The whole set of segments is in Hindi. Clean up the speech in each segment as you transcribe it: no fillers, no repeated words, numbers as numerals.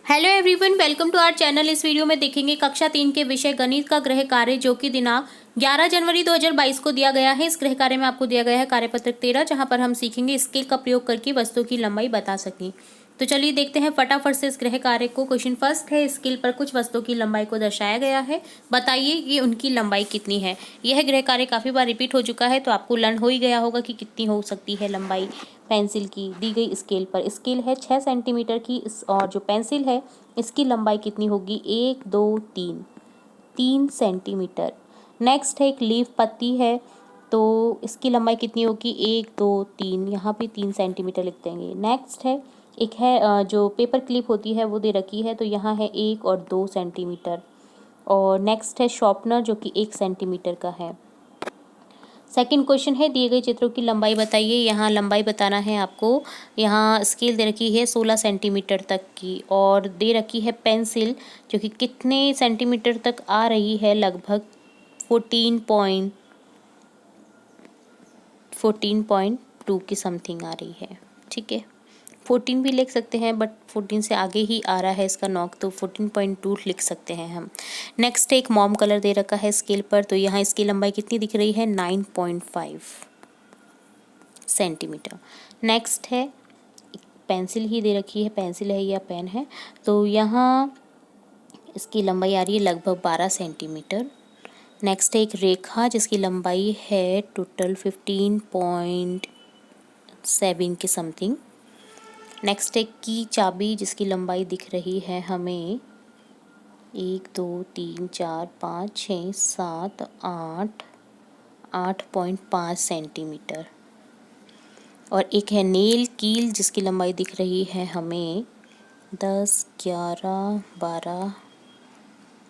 Hello everyone, welcome to our channel. इस वीडियो में देखेंगे कक्षा 3 के विषय गणित का गृह कार्य, जो कि दिनांक 11 जनवरी 2022 को दिया गया है। इस गृह कार्य में आपको दिया गया है कार्यपत्रक 13, जहां पर हम सीखेंगे स्केल का प्रयोग करके वस्तु की लंबाई बता सकें। तो चलिए देखते हैं फटाफट से इस गृह कार्य को। क्वेश्चन फर्स्ट है, स्केल पर कुछ वस्तुओं की लंबाई को दर्शाया गया है, बताइए कि उनकी लंबाई कितनी है। यह गृह कार्य काफ़ी बार रिपीट हो चुका है, तो आपको लर्न हो ही गया होगा कि कितनी हो सकती है लंबाई पेंसिल की दी गई स्केल पर। स्केल है 6 सेंटीमीटर की, और जो पेंसिल है इसकी लंबाई कितनी होगी, 1 2 3 सेंटीमीटर। नेक्स्ट है एक लीफ पत्ती है, तो इसकी लंबाई कितनी होगी, 1 2 3, यहाँ पे 3 सेंटीमीटर लिख देंगे। नेक्स्ट है एक है जो पेपर क्लिप होती है वो दे रखी है, तो यहाँ है 1 और 2 सेंटीमीटर। और नेक्स्ट है शॉर्पनर, जो कि 1 सेंटीमीटर का है। सेकंड क्वेश्चन है, दिए गए चित्रों की लंबाई बताइए। यहाँ लंबाई बताना है आपको। यहाँ स्केल दे रखी है 16 सेंटीमीटर तक की, और दे रखी है पेंसिल जो कि कितने सेंटीमीटर तक आ रही है, लगभग 14.2 की समथिंग आ रही है। ठीक है, 14 भी लिख सकते हैं, बट 14 से आगे ही आ रहा है इसका नॉक, तो 14.2 लिख सकते हैं हम। नेक्स्ट एक मॉम कलर दे रखा है स्केल पर, तो यहाँ इसकी लंबाई कितनी दिख रही है, 9.5 सेंटीमीटर। नेक्स्ट है पेंसिल ही दे रखी है, पेंसिल है या पेन है, तो यहाँ इसकी लंबाई आ रही है लगभग 12 सेंटीमीटर। नेक्स्ट है एक रेखा जिसकी लंबाई है टोटल 15.7 के समथिंग। नेक्स्ट है की चाबी जिसकी लंबाई दिख रही है हमें 1 2 3 4 5 6 7 8 8.5 सेंटीमीटर। और एक है नेल कील जिसकी लंबाई दिख रही है हमें 10 11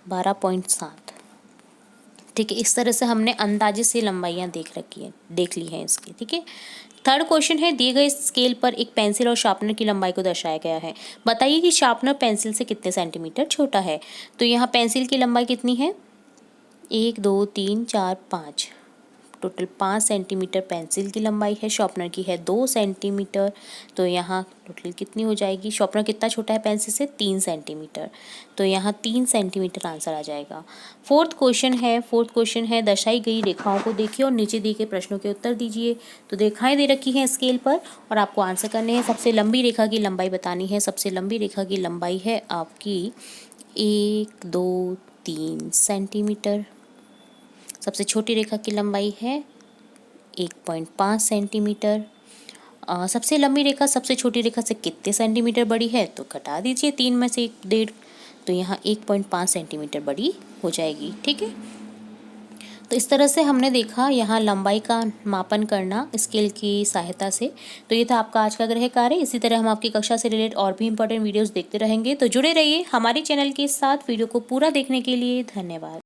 12.7। ठीक है, इस तरह से हमने अंदाजे से लंबाइयाँ देख ली हैं इसकी। ठीक है, थर्ड क्वेश्चन है, दिए गए स्केल पर एक पेंसिल और शार्पनर की लंबाई को दर्शाया गया है, बताइए कि शार्पनर पेंसिल से कितने सेंटीमीटर छोटा है। तो यहाँ पेंसिल की लंबाई कितनी है, 1 2 3 4 5, टोटल 5 सेंटीमीटर पेंसिल की लंबाई है। शार्पनर की है 2 सेंटीमीटर, तो यहाँ टोटल कितनी हो जाएगी। शार्पनर कितना छोटा है पेंसिल से, 3 सेंटीमीटर, तो यहाँ 3 सेंटीमीटर आंसर आ जाएगा। फोर्थ क्वेश्चन है दर्शाई गई रेखाओं को देखिए और नीचे दिए गए प्रश्नों के उत्तर दीजिए। तो रेखाएं दे रखी हैं स्केल पर और आपको आंसर करने हैं। सबसे लंबी रेखा की लंबाई बतानी है। सबसे लंबी रेखा की लंबाई है आपकी 1 2 3 सेंटीमीटर। सबसे छोटी रेखा की लंबाई है 1.5 सेंटीमीटर। सबसे लंबी रेखा सबसे छोटी रेखा से कितने सेंटीमीटर बड़ी है, तो घटा दीजिए 3 में से 1.5, तो यहाँ 1.5 सेंटीमीटर बड़ी हो जाएगी। ठीक है, तो इस तरह से हमने देखा यहाँ लंबाई का मापन करना स्केल की सहायता से। तो ये था आपका आज का गृह कार्य। इसी तरह हम आपकी कक्षा से रिलेटेड और भी इंपॉर्टेंट वीडियोस देखते रहेंगे, तो जुड़े रहिए हमारे चैनल के साथ। वीडियो को पूरा देखने के लिए धन्यवाद।